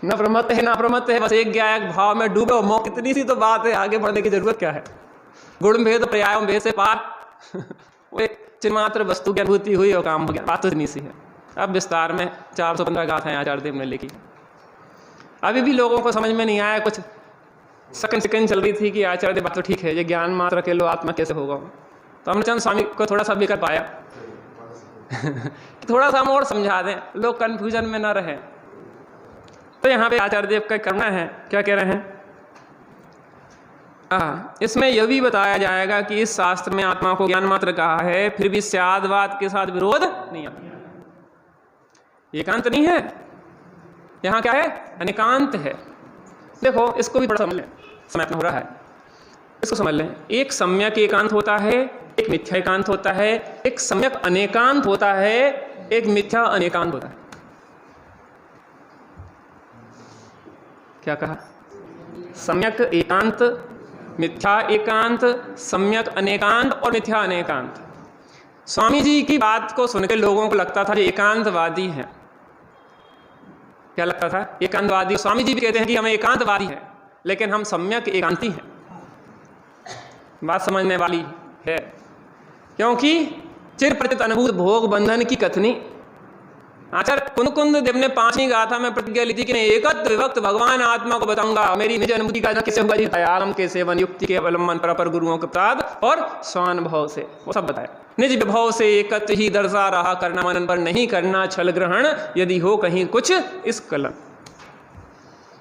न प्रमत्त है ना प्रमत्त है, बस एक ज्ञायक भाव में डूबे हो, कितनी सी तो बात है, आगे बढ़ने की जरूरत क्या है? गुण भेद पर्याय भेद से पार वो एक चिन्मात्र वस्तु की अनुभूति हुई और काम हो गया, बात तो इतनी सी है। अब विस्तार में 415 गाथाएं आचार्य देव ने लिखी। अभी भी लोगों को समझ में नहीं आया, कुछ सेकंड चल रही थी कि आचार्य देव बात तो ठीक है, ये ज्ञान मात्र के लो आत्मा कैसे होगा। तो हमने चंद स्वामी को थोड़ा सा भी कर पाया थोड़ा सा हम और समझा दें, लोग कन्फ्यूजन में ना रहें। तो यहाँ पे आचार्य देव का करना है, क्या कह रहे हैं? इसमें यह भी बताया जाएगा कि इस शास्त्र में आत्मा को ज्ञान मात्र कहा है, फिर भी स्यादवाद के साथ विरोध नहीं आता। एकांत नहीं है, यहाँ क्या है? अनेकांत है। देखो इसको भी थोड़ा समझ लें, समय हो रहा है, इसको समझ लें। एक सम्यक एकांत होता है, एक मिथ्या एकांत होता है, एक सम्यक अनेकांत होता है, एक मिथ्या अनेकांत होता है। क्या कहा? सम्यक एकांत, मिथ्या एकांत, सम्यक अनेकांत और मिथ्या अनेकांत। स्वामी जी की बात को सुनकर लोगों को लगता था ये एकांतवादी हैं। क्या लगता था? एकांतवादी। स्वामी जी भी कहते हैं कि हम एकांतवादी हैं, लेकिन हम सम्यक एकांती हैं। बात समझने वाली है, क्योंकि चिर प्रचित अनुभूत भोग बंधन की कथनी। आचार्य कुंद देव ने 5वीं गाथा में प्रतिज्ञा ली थी कि मैं एकत्र विभक्त भगवान आत्मा को बताऊंगा। मेरी निज अनुभूति का कैसे हुआ जी? आलम के सेवन, युक्ति के अवलंबन, पर गुरुओं के प्रसाद और स्वानुभव से, वो सब बताया। निज विभव से एकत्र ही दर्शा रहा, करना मनन पर नहीं करना छल ग्रहण, यदि हो कहीं कुछ इस कलन।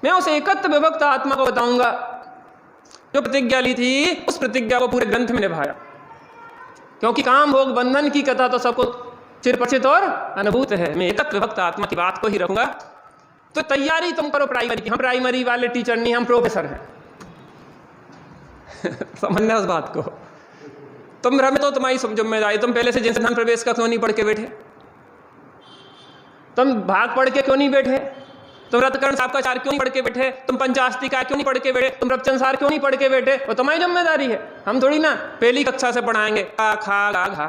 मैं उस एकत्र विभक्त आत्मा को बताऊंगा जो प्रतिज्ञा ली थी, उस प्रतिज्ञा को पूरे ग्रंथ में निभाया। क्योंकि काम भोग बंधन की कथा तो सबको चिरपरिचित और अनुभूत है। मैं एकत्व विभक्त आत्मा की बात को ही रखूंगा। तो तैयारी तुम करो प्राइमरी की। हम प्राइमरी वाले टीचर नहीं, हम प्रोफेसर हैं। समझना उस बात को। तुम हमें तो तुम्हारी जिम्मेदारी। तुम पहले से जिन सिद्धांत प्रवेश का क्यों नहीं पढ़ के बैठे? तुम भाग पढ़ के क्यों नहीं बैठे? तुम रतकर्ण साहब का चार क्यों नहीं पढ़ के बैठे? तुम पंचास्ति का क्यों नहीं पढ़ के बैठे? तुम रबचंद सार क्यों नहीं पढ़ के बैठे? वो तुम्हारी जिम्मेदारी है। हम थोड़ी ना पहली कक्षा से पढ़ाएंगे का खा गा घा।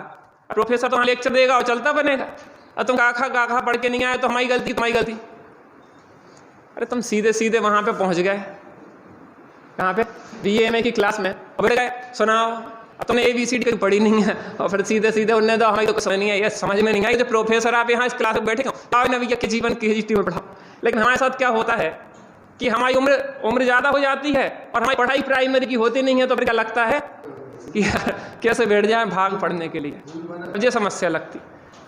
प्रोफेसर तो लेक्चर देगा और चलता बनेगा। और तुम का खा गा घा पढ़ के नहीं आए तो हमारी गलती, तुम्हारी गलती। अरे तुम सीधे सीधे वहां पे पहुंच गए। कहाँ पे? BA की क्लास में। अब गए सुनाओ। अब तुमने ABCD कभी पढ़ी नहीं है और फिर सीधे सीधे उन्हें तो हमें तो समझ नहीं आई, ये समझ में नहीं आई। जो प्रोफेसर आप यहाँ इस क्लास में बैठे हो ना भैया के जीवन की हिस्ट्री में पढ़ाओ। लेकिन हमारे साथ क्या होता है कि हमारी उम्र ज़्यादा हो जाती है और हमारी पढ़ाई प्राइमरी की होती नहीं है। तो फिर क्या लगता है कि कैसे बैठ जाए भाग पढ़ने के लिए, मुझे समस्या लगती।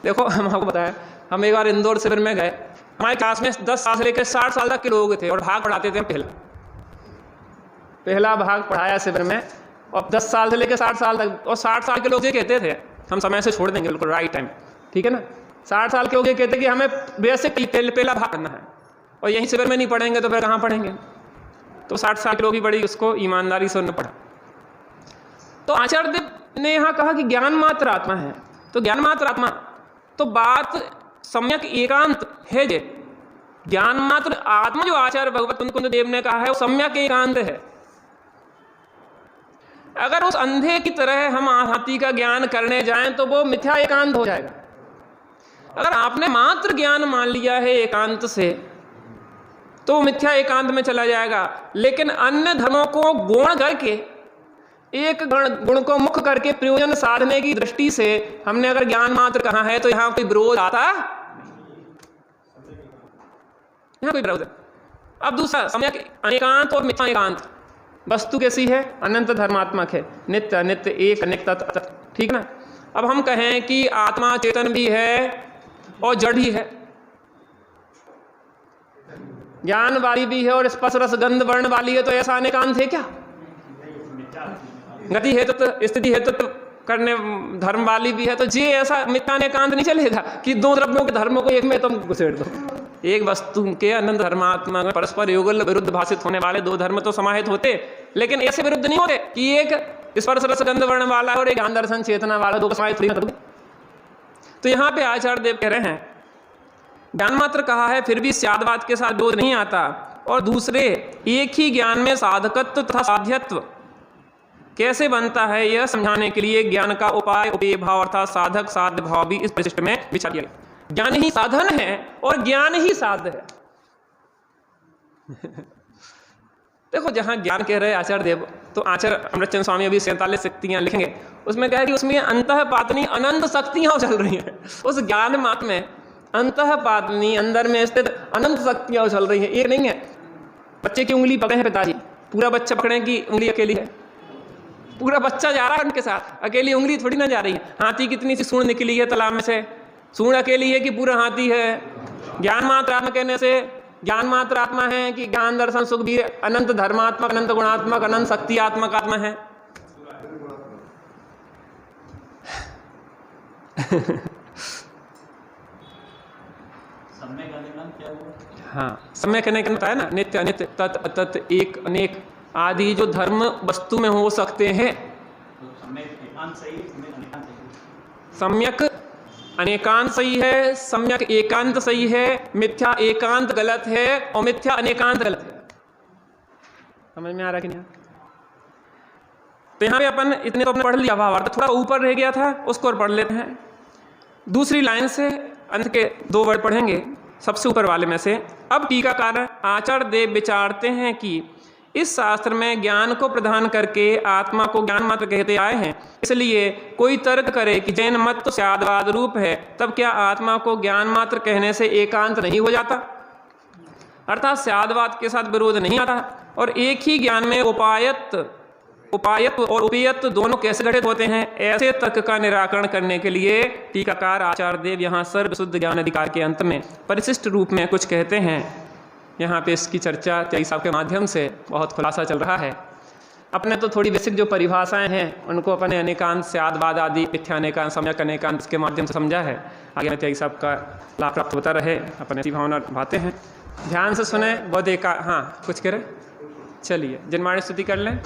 देखो हम आपको बताया, हम एक बार इंदौर शिविर में गए। हमारी क्लास में 10 साल से लेकर 60 साल तक के लोग थे और भाग पढ़ाते थे। पहला भाग पढ़ाया शिविर में और 10 साल से लेकर 60 साल तक। और 60 साल के लोग ये कहते थे हम समय से छोड़ देंगे, बिल्कुल राइट टाइम, ठीक है ना। 60 साल के लोग ये कहते कि हमें बेसिक पहला भाग करना है और यहीं शिविर में नहीं पढ़ेंगे तो फिर कहाँ पढ़ेंगे। तो 60 साल के लोग ही बड़ी उसको ईमानदारी से उन्होंने पढ़ा। तो आचार्य देव ने यहाँ कहा कि ज्ञान मात्र आत्मा है। तो ज्ञान मात्र आत्मा, तो बात सम्यक एकांत है। जे ज्ञान मात्र आत्मा जो आचार्य भगवत कुंद देव ने कहा है वो सम्यक एकांत है। अगर उस अंधे की तरह हम हाथी का ज्ञान करने जाएं तो वो मिथ्या एकांत हो जाएगा। अगर आपने मात्र ज्ञान मान लिया है एकांत से तो मिथ्या एकांत में चला जाएगा। लेकिन अन्य धर्मों को गुण करके, एक गुण को मुख्य करके प्रयोजन साधने की दृष्टि से हमने अगर ज्ञान मात्र कहा है तो यहां कोई विरोध आता, यहां कोई विरोध। अब दूसरा सम्यक अनेकांत और मिथ्या एकांत। वस्तु कैसी है? अनंत धर्मात्मक है, नित्य अनित्य एक अनेक तत्व, ठीक ना। अब हम कहें कि आत्मा चेतन भी है और जड़ भी है, ज्ञान वाली भी है और स्पर्श रस गंध वर्ण वाली है, तो ऐसा अनेकांत है क्या? गति है तो स्थिति है तो करने धर्म वाली भी है, तो ये ऐसा मिथ्या अनेकांत नहीं चलेगा कि दो द्रव्यों के धर्मों को एक में तुम घुसेड़ दो। एक वस्तु के अनंत धर्मात्मा में परस्पर युगल विरुद्ध भाषित होने वाले दो धर्म तो समाहित होते, लेकिन ऐसे विरुद्ध नहीं होते कि एक स्पर्श रस गंध वर्ण वाला और एक ज्ञान दर्शन चेतना वाला, दो समाहित थोड़ी ना। तो यहाँ पे आचार्य देव कह रहे हैं ज्ञान मात्र कहा है फिर भी स्यादवाद के साथ विरोध नहीं आता। और दूसरे, एक ही ज्ञान में साधकत्व तथा साध्यत्व कैसे बनता है यह समझाने के लिए ज्ञान का उपाय उपेय भाव अर्थात साधक साध्य भाव भी इस परिशिष्ट में विचार किया गया। ज्ञान ही साधन है और ज्ञान ही साध्य है। देखो जहां ज्ञान कह रहे हैं आचार्य देव, तो आचार्य अमृतचंद स्वामी अभी 47 शक्तियां लिखेंगे, उसमें क्या है कि उसमें अंतःपातनी अनंत शक्तियां चल रही हैं। उस ज्ञान मात्र में अंतःपातनी अंदर में स्थित अनंत शक्तियां चल रही हैं, एक नहीं है। बच्चे की उंगली पकड़े हैं पिताजी, पूरा बच्चा पकड़े की उंगली अकेली है, पूरा बच्चा जा रहा है उनके साथ, अकेली उंगली थोड़ी ना जा रही है। हाथी कितनी सी सूंड निकली है तालाब में से, सूंड अकेली है कि पूरा हाथी है। ज्ञान मात्र आत्मा कहने से ज्ञान मात्र आत्मा है कि ज्ञान दर्शन सुख भी अनंत धर्मात्मक अनंत गुणात्मक अनंत शक्तियात्मक आत्मा है। हाँ, समय कहने का होता है ना, नित्य अनित्य तत् अतत् एक अनेक आदि जो धर्म वस्तु में हो सकते हैं। सम्यक अनेकांत सही है, सम्यक एकांत सही है, मिथ्या एकांत गलत है और मिथ्या अनेकांत गलत है। समझ में आ रहा कि नहीं? तो यहाँ पे अपन इतने तो अपने पढ़ लिया भावार्थ, थोड़ा ऊपर रह गया था उसको और पढ़ लेते हैं। दूसरी लाइन से अंत के 2 वर्ड पढ़ेंगे, सबसे ऊपर वाले में से। अब टीकाकार आचार्य देव विचारते हैं कि इस शास्त्र में ज्ञान को प्रदान करके आत्मा को ज्ञान मात्र कहते आए हैं, इसलिए कोई तर्क करे कि जैन मत तो स्यादवाद रूप है, तब क्या आत्मा को ज्ञान मात्र कहने से एकांत नहीं हो जाता? अर्थात स्यादवाद के साथ विरोध नहीं आता। और एक ही ज्ञान में उपायत्व और उपेयत्व दोनों कैसे घटित होते हैं, ऐसे तर्क का निराकरण करने के लिए टीकाकार आचार्य देव यहाँ सर्वशुद्ध ज्ञान अधिकार के अंत में परिशिष्ट रूप में कुछ कहते हैं। यहाँ पे इसकी चर्चा त्यागी साहब के माध्यम से बहुत खुलासा चल रहा है। अपने तो थोड़ी बेसिक जो परिभाषाएं हैं उनको अपने अनेकांत से आदवाद आदि मिथ्यानेकांत सम्यक अनेकांत के माध्यम से समझा है। आगे में त्यागी साहब का लाभ प्राप्त होता रहे, अपने ऐसी भावना भाते हैं। ध्यान से सुने। बहुत एक हाँ कुछ करें, चलिए जनमानस स्तुति कर लें।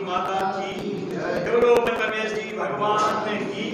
माता की, भगवान की